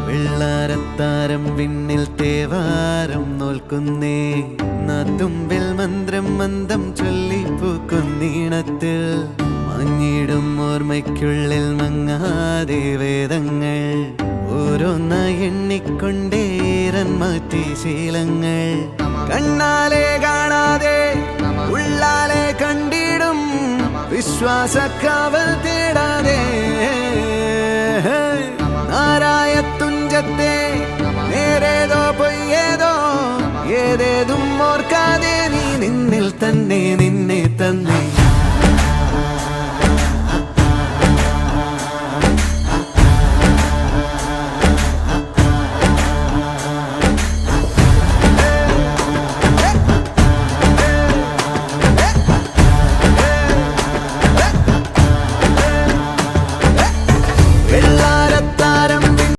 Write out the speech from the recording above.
വെള്ളാരത്താരം വിണ്ണിൽ തേവാരം നോൽക്കുന്നേ നാത്തുമ്പിൽ മന്ത്രം മന്ദം ചൊല്ലിപ്പൂക്കുന്നീണത്തിൽ മങ്ങിടും ഓർമ്മയ്ക്കുള്ളിൽ മങ്ങാതെ വേദങ്ങൾ ഓരോന്നായി എണ്ണിക്കൊണ്ടേരൻ മാറ്റി ശീലങ്ങൾ കണ്ണാലെ കാണാതെ ഉള്ളാലെ കണ്ടിടും വിശ്വാസക്കാവൽ തേടാതെ നാരായ തുഞ്ചത്തെ നേരേതോ പൊയ്യേതോ ഏതേതും ഓർക്കാതെ നീ നിന്നിൽ തന്നെ നിന്നെ തന്നെ